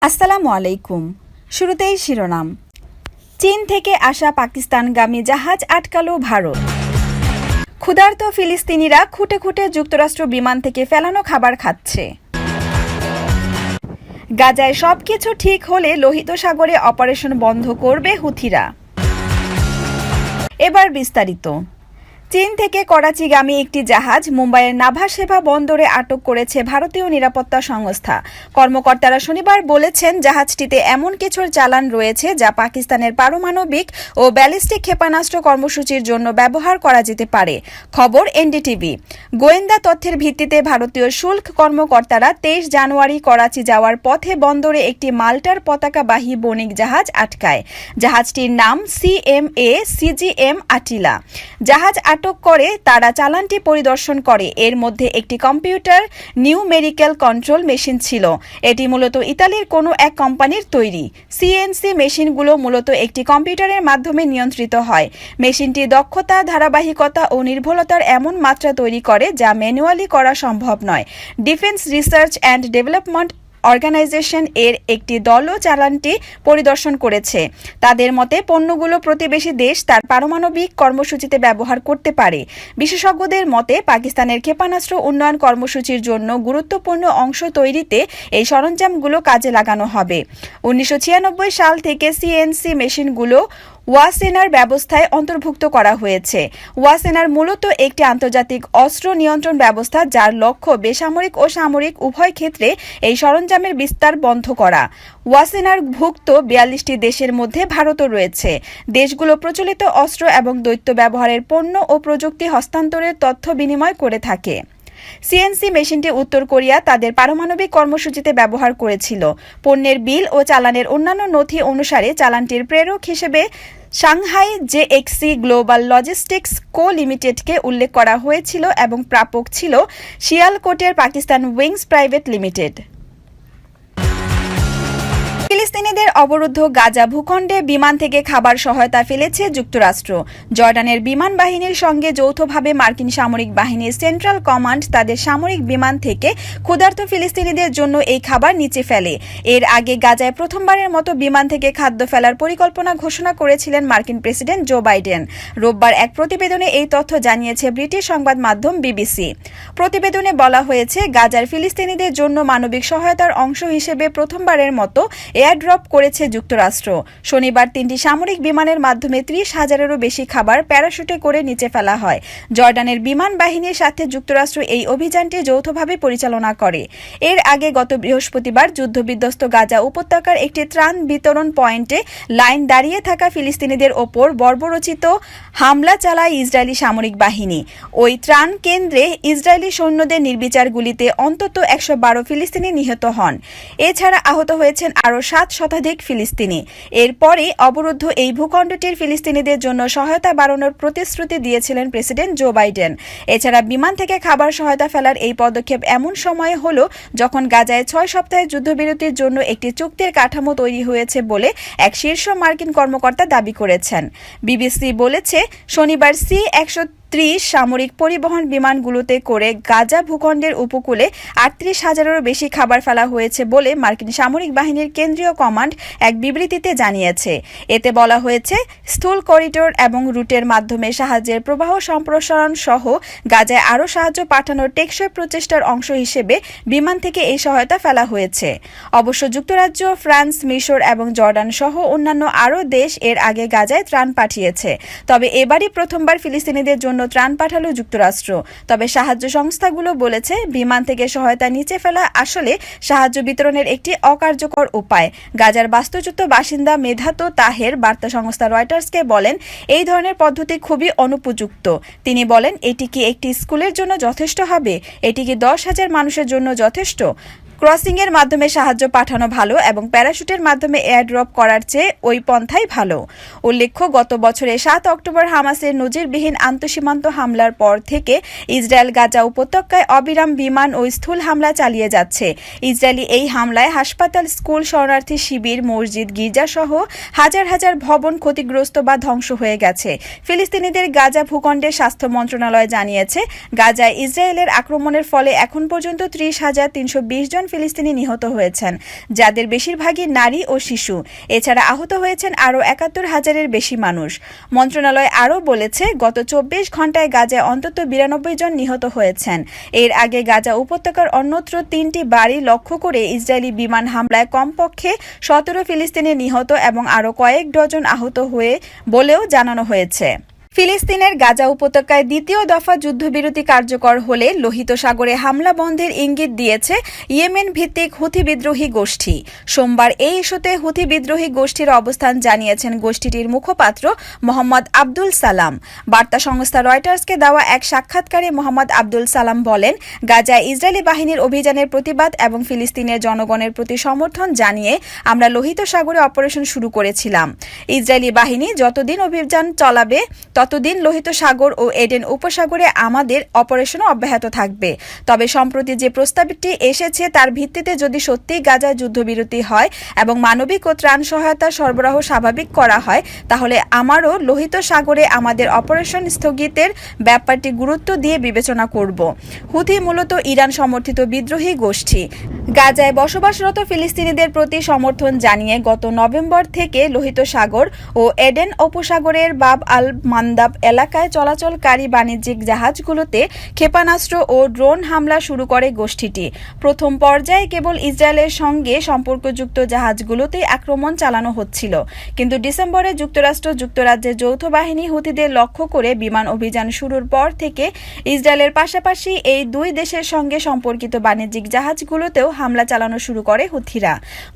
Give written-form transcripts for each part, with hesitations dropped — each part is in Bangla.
আসসালামু আলাইকুম। শুরুতেই শিরোনাম। চীন থেকে আসা পাকিস্তানগামী জাহাজ আটকালো ভারত। ক্ষুধার্ত ফিলিস্তিনিরা খুঁটে খুঁটে যুক্তরাষ্ট্র বিমান থেকে ফেলানো খাবার খাচ্ছে। গাজায় সবকিছু ঠিক হলে লোহিত সাগরে অপারেশন বন্ধ করবে হুথিরা। এবার বিস্তারিত। চীন থেকে করাচিগামী একটি জাহাজ মুম্বাইয়ের নাভা সেবা বন্দরে আটক করেছে ভারতীয় নিরাপত্তা সংস্থা। কর্মকর্তারা শনিবার বলেছেন, জাহাজটিতে এমন কিছুর চালান রয়েছে যা পাকিস্তানের পারমাণবিক ও ব্যালিস্টিক ক্ষেপণাস্ত্র কর্মসূচির জন্য ব্যবহার করা যেতে পারে। খবর এনডিটিভি। গোয়েন্দা তথ্যের ভিত্তিতে ভারতীয় শুল্ক কর্মকর্তারা 23 জানুয়ারি করাচি যাওয়ার পথে বন্দরে একটি মাল্টার পতাকাবাহী বণিক জাহাজ আটকায়। জাহাজটির নাম CMA-CGM আটিলা। জাহাজ আটক করে তারা চালানটি পরিদর্শন করে। এর মধ্যে একটি কম্পিউটার নিউমেরিক্যাল কন্ট্রোল মেশিন ছিল। এটি মূলত ইতালির কোনো এক কোম্পানির তৈরি। সিএনসি মেশিনগুলো মূলত একটি কম্পিউটারের মাধ্যমে নিয়ন্ত্রিত হয়। মেশিনটি দক্ষতা, ধারাবাহিকতা ও নির্ভুলতার এমন মাত্রা তৈরি করে যা ম্যানুয়ালি করা সম্ভব নয়। Defence research and development organisation এর একটি দলও চালানটি পরিদর্শন করেছে। তাদের মতে, পণ্যগুলো প্রতিবেশী দেশ তার পারমাণবিক কর্মসূচিতে ব্যবহার করতে পারে। বিশেষজ্ঞদের মতে, পাকিস্তানের ক্ষেপণাস্ত্র উন্নয়ন কর্মসূচির জন্য গুরুত্বপূর্ণ অংশ তৈরিতে এই সরঞ্জামগুলো কাজে লাগানো হবে। 1996 সাল থেকে সিএনসি মেশিনগুলো ওয়াসেনার ব্যবস্থায় অন্তর্ভুক্ত করা হয়েছে। ওয়াসেনার মূলত একটি আন্তর্জাতিক অস্ত্র নিয়ন্ত্রণ ব্যবস্থা, যার লক্ষ্য বেসামরিক ও সামরিক উভয় ক্ষেত্রে এই সরঞ্জামের বিস্তার বন্ধ করা। ওয়াসেনার ভুক্ত 42টি দেশের মধ্যে ভারতও রয়েছে। দেশগুলো প্রচলিত অস্ত্র এবং দৈত্য ব্যবহারের পণ্য ও প্রযুক্তি হস্তান্তরের তথ্য বিনিময় করে থাকে। সিএনসি মেশিনটি উত্তর কোরিয়া তাদের পারমাণবিক কর্মসূচিতে ব্যবহার করেছিল। পণ্যের বিল ও চালানের অন্যান্য নথি অনুসারে চালানটির প্রেরক হিসেবে সাংহাই জেএক্সি গ্লোবাল লজিস্টিক্স কো লিমিটেডকে উল্লেখ করা হয়েছিল এবং প্রাপক ছিল শিয়ালকোটের পাকিস্তান উইংস প্রাইভেট লিমিটেড। ফিলিস্তিনিদের অবরুদ্ধ গাজা ভূখণ্ডে বিমান থেকে খাবার সহায়তা ফেলেছে যুক্তরাষ্ট্র। জর্ডানের বিমান বাহিনীর সঙ্গে যৌথভাবে মার্কিন সামরিক বাহিনীর সেন্ট্রাল কমান্ড তাদের সামরিক বিমান থেকে ক্ষুধার্ত ফিলিস্তিনিদের জন্য এই খাবার নিচে ফেলে। এর আগে গাজায় প্রথমবারের মতো বিমান থেকে খাদ্য ফেলার পরিকল্পনা ঘোষণা করেছিলেন মার্কিন প্রেসিডেন্ট জো বাইডেন। রোববার এক প্রতিবেদনে এই তথ্য জানিয়েছে ব্রিটিশ সংবাদ মাধ্যম বিবিসি। প্রতিবেদনে বলা হয়েছে, গাজার ফিলিস্তিনিদের জন্য মানবিক সহায়তার অংশ হিসেবে প্রথমবারের মতো এয়ারড্রপ করেছে যুক্তরাষ্ট্র। শনিবার 3টি সামরিক বিমানের মাধ্যমে 30,000-এরও বেশি খাবার প্যারাশুটে করে নিচে ফেলা হয়। জর্ডানের বিমান বাহিনীর সাথে যুক্তরাষ্ট্র এই অভিযানটি যৌথভাবে পরিচালনা করে। এর আগে গত বৃহস্পতিবার যুদ্ধবিধ্বস্ত গাজা উপত্যকার একটি ত্রাণ বিতরণ পয়েন্টে লাইন দাঁড়িয়ে থাকা ফিলিস্তিনিদের ওপর বর্বরোচিত হামলা চালায় ইসরায়েলি সামরিক বাহিনী। ওই ত্রাণ কেন্দ্রে ইসরায়েলি সৈন্যদের নির্বিচার গুলিতে অন্তত 112 ফিলিস্তিনি নিহত হন। এছাড়া আহত হয়েছেন আরও 7 শতাধিক ফিলিস্তিনি। এরপরে অবরুদ্ধ এই ভূখণ্ডটির ফিলিস্তিনিদের জন্য সহায়তা বাড়ানোর প্রতিশ্রুতি দিয়েছিলেন প্রেসিডেন্ট জো বাইডেন। এছাড়া বিমান থেকে খাবার সহায়তা ফেলার এই পদক্ষেপ এমন সময়ে হলো যখন গাজায় 6 সপ্তাহের যুদ্ধবিরতির জন্য একটি চুক্তির কাঠামো তৈরি হয়েছে বলে এক শীর্ষ মার্কিন কর্মকর্তা দাবি করেছেন। বিবিসি বলেছে, শনিবার C-130 সামরিক পরিবহন বিমানগুলোতে করে গাজা ভূখণ্ডের উপকূলে 38,000-এরও বেশি খাবার ফেলা হয়েছে বলে মার্কিন সামরিক বাহিনীর কেন্দ্রীয় কমান্ড এক বিবৃতিতে জানিয়েছে। এতে বলা হয়েছে, স্থূল করিডোর এবং রুটের মাধ্যমে সাহায্যের প্রবাহ সম্প্রসারণ সহ গাজায় আরও সাহায্য পাঠানোর টেকসই প্রচেষ্টার অংশ হিসেবে বিমান থেকে এই সহায়তা ফেলা হয়েছে। অবশ্য যুক্তরাজ্য, ফ্রান্স, মিশর এবং জর্ডান সহ অন্যান্য আরও দেশ এর আগে গাজায় ত্রাণ পাঠিয়েছে। তবে এবারই প্রথমবার ফিলিস্তিনিদের জন্য ত্রাণ পাঠালো যুক্তরাষ্ট্র। তবে সাহায্য সংস্থাগুলো বলেছে, বিমান থেকে সহায়তা নিচে ফেলা আসলে সাহায্য বিতরণের একটি অকার্যকর উপায়। গাজার বাস্তুচ্যুত বাসিন্দা মেধাত তাহের বার্তা সংস্থা রয়টার্সকে বলেন, এই ধরনের পদ্ধতি খুবই অনুপযুক্ত। তিনি বলেন, এটি কি একটি স্কুলের জন্য যথেষ্ট হবে? এটি কি 10,000 মানুষের জন্য যথেষ্ট? ক্রসিংয়ের মাধ্যমে সাহায্য পাঠানো ভালো এবং প্যারাশুটের মাধ্যমে এয়ারড্রপ করার চেয়ে ওই পন্থাই ভালো। উল্লেখ্য, গত বছরের 7 অক্টোবর হামাসের নজিরবিহীন আন্তঃসীমান্ত হামলার পর থেকে ইসরায়েল গাজা উপত্যকায় অবিরাম বিমান ও স্থূল হামলা চালিয়ে যাচ্ছে। ইসরায়েলি এই হামলায় হাসপাতাল, স্কুল, শরণার্থী শিবির, মসজিদ, গির্জাসহ হাজার হাজার ভবন ক্ষতিগ্রস্ত বা ধ্বংস হয়ে গেছে। ফিলিস্তিনিদের গাজা ভূখণ্ডের স্বাস্থ্য মন্ত্রণালয় জানিয়েছে, গাজায় ইসরায়েলের আক্রমণের ফলে এখন পর্যন্ত 30,320 জন জন ফিলিস্তিনি নিহত হয়েছেন, যাদের বেশিরভাগই নারী ও শিশু। এছাড়া আহত হয়েছেন আরও ৭১,০০০-এর বেশি মানুষ। মন্ত্রণালয় আরও বলেছে, গত ২৪ ঘণ্টায় গাজায় অন্তত ৯২ জন নিহত হয়েছেন। এর আগে গাজা উপত্যকার অন্যত্র ৩টি বাড়ি লক্ষ্য করে ইসরায়েলি বিমান হামলায় কমপক্ষে ১৭ ফিলিস্তিনি নিহত এবং আরও কয়েক ডজন আহত হয়ে বলেও জানানো হয়েছে। ফিলিস্তিনের গাজা উপত্যকায় দ্বিতীয় দফা যুদ্ধবিরতি কার্যকর হলে লোহিত সাগরে হামলা বন্ধের ইঙ্গিত দিয়েছে ইয়েমেন ভিত্তিক হুথি বিদ্রোহী গোষ্ঠী। সোমবার এই ইস্যুতে হুথি বিদ্রোহী গোষ্ঠীর অবস্থান জানিয়েছেন গোষ্ঠীটির মুখপাত্র মোহাম্মদ আব্দুল সালাম। বার্তা সংস্থা রয়টার্সকে দেওয়া এক সাক্ষাৎকারে মোহাম্মদ আব্দুল সালাম বলেন, গাজায় ইসরায়েলি বাহিনীর অভিযানের প্রতিবাদ এবং ফিলিস্তিনের জনগণের প্রতি সমর্থন জানিয়ে আমরা লোহিত সাগরে অপারেশন শুরু করেছিলাম। ইসরায়েলি বাহিনী যতদিন অভিযান চালাবে ততদিন লোহিত সাগর ও এডেন উপসাগরে আমাদের অপারেশনও অব্যাহত থাকবে। তবে সম্প্রতি যে প্রস্তাবটি এসেছে তার ভিত্তিতে যদি সত্যিই গাজায় যুদ্ধবিরতি হয় এবং মানবিক ও ত্রাণ সহায়তা সরবরাহ স্বাভাবিক করা হয়, তাহলে আমারও লোহিত সাগরে আমাদের অপারেশন স্থগিতের ব্যাপারটি গুরুত্ব দিয়ে বিবেচনা করব। হুথি মূলত ইরান সমর্থিত বিদ্রোহী গোষ্ঠী। গাজায় বসবাসরত ফিলিস্তিনিদের প্রতি সমর্থন জানিয়ে গত নভেম্বর থেকে লোহিত সাগর ও এডেন উপসাগরের বাব আল মান্দাব এলাকায় চলাচলকারী বাণিজ্যিক জাহাজগুলোতে ক্ষেপণাস্ত্র ও ড্রোন হামলা শুরু করে গোষ্ঠীটি। প্রথম পর্যায়ে কেবল ইসরায়েলের সঙ্গে সম্পর্কযুক্ত জাহাজগুলোতেই আক্রমণ চালানো হচ্ছিল, কিন্তু ডিসেম্বরে যুক্তরাজ্যের যৌথ বাহিনী হুথিদের লক্ষ্য করে বিমান অভিযান শুরুর পর থেকে ইসরায়েলের পাশাপাশি এই দুই দেশের সঙ্গে সম্পর্কিত বাণিজ্যিক জাহাজগুলোতেও হামলা চালানো শুরু করে হুথিরা।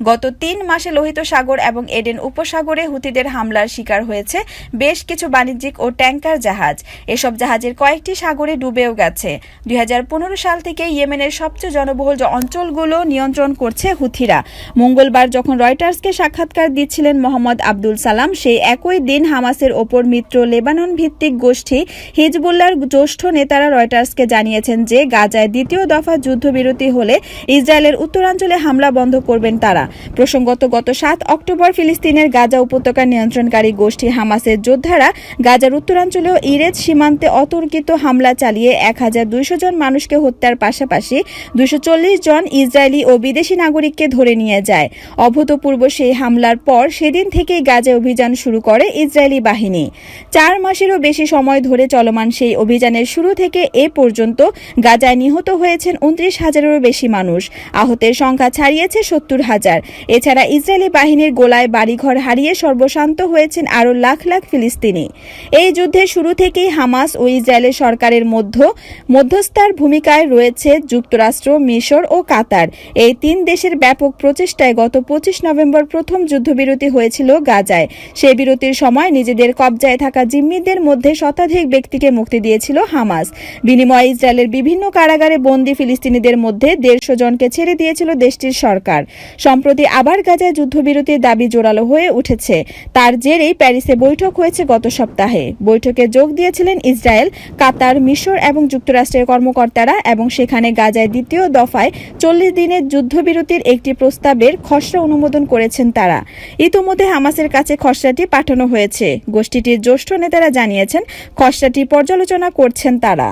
গত ৩ মাসে লোহিত সাগর এবং এডেন উপসাগরে হুথিদের হামলার শিকার হয়েছে বেশ কিছু বাণিজ্যিক ও ট্যাঙ্কার জাহাজ। এসব জাহাজের কয়েকটি সাগরে ডুবেও গেছে। ২০১৫ সাল থেকে ইয়েমেনের সবচেয়ে জনবহুল অঞ্চলগুলো নিয়ন্ত্রণ করছে হুথিরা। মঙ্গলবার যখন রয়টার্সকে সাক্ষাৎকার দিচ্ছিলেন মোহাম্মদ আব্দুল সালাম, সেই একই দিন হামাসের ওপর মিত্র লেবানন ভিত্তিক গোষ্ঠী হিজবুল্লাহর জ্যেষ্ঠ নেতারা রয়টার্সকে জানিয়েছেন যে গাজায় দ্বিতীয় দফা যুদ্ধবিরতি হলে ইসরায়েলের উত্তরাঞ্চলে হামলা বন্ধ করবেন তারা। প্রসঙ্গত, গত ৭ অক্টোবর ফিলিস্তিনের গাজা উপত্যকা নিয়ন্ত্রণকারী গোষ্ঠী হামাসের যোদ্ধারা গাজার উত্তরাঞ্চলেও ইরেজ সীমান্তে অতর্কিত হামলা চালিয়ে ১,২০০ জন মানুষকে হত্যার পাশাপাশি ২৪০ জন ইসরায়েলি ও বিদেশি নাগরিককে ধরে নিয়ে যায়। অভূতপূর্ব সেই হামলার পর সেদিন থেকেই গাজায় অভিযান শুরু করে ইসরায়েলি বাহিনী। ৪ মাসেরও বেশি সময় ধরে চলমান সেই অভিযানের শুরু থেকে এ পর্যন্ত গাজায় নিহত হয়েছেন ২৯,০০০-এরও বেশি মানুষ। আহতের সংখ্যা ছাড়িয়েছে ৭০,০০০। এছাড়া ইসরায়েলি বাহিনীর গোলায় বাড়িঘর হারিয়ে সর্বশান্ত হয়েছেন আরও লাখ লাখ ফিলিস্তিনি। এই যুদ্ধের শুরু থেকেই হামাস ও ইসরায়েলের সরকারের মধ্যস্থার ভূমিকায় রয়েছে যুক্তরাষ্ট্র, মিশর ও কাতার। এই ৩ দেশের ব্যাপক প্রচেষ্টায় গত ২৫ নভেম্বর প্রথম যুদ্ধবিরতি হয়েছিল গাজায়। সেই বিরতির সময় নিজেদের কবজায় থাকা জিম্মিদের মধ্যে শতাধিক ব্যক্তিকে মুক্তি দিয়েছিল হামাস। বিনিময়ে ইসরায়েলের বিভিন্ন কারাগারে বন্দী ফিলিস্তিনিদের মধ্যে ১৫০ জনকে ছেড়ে দিয়েছিল দেশটির সরকার। সম্প্রতি আবার গাজায় যুদ্ধবিরতির দাবি জোরালো হয়ে উঠেছে। তার জেরেই প্যারিসে বৈঠক হয়েছে গত সপ্তাহে। বৈঠকে যোগ দিয়েছিলেন ইসরায়েল, কাতার, মিশর এবং যুক্তরাষ্ট্রের কর্মকর্তারা এবং সেখানে গাজায় দ্বিতীয় দফায় ৪০ দিনের যুদ্ধবিরতির একটি প্রস্তাবের খসড়া অনুমোদন করেছেন তারা। ইতোমধ্যে হামাসের কাছে খসড়াটি পাঠানো হয়েছে। গোষ্ঠীটির জ্যেষ্ঠ নেতারা জানিয়েছেন খসড়াটি পর্যালোচনা করছেন তারা।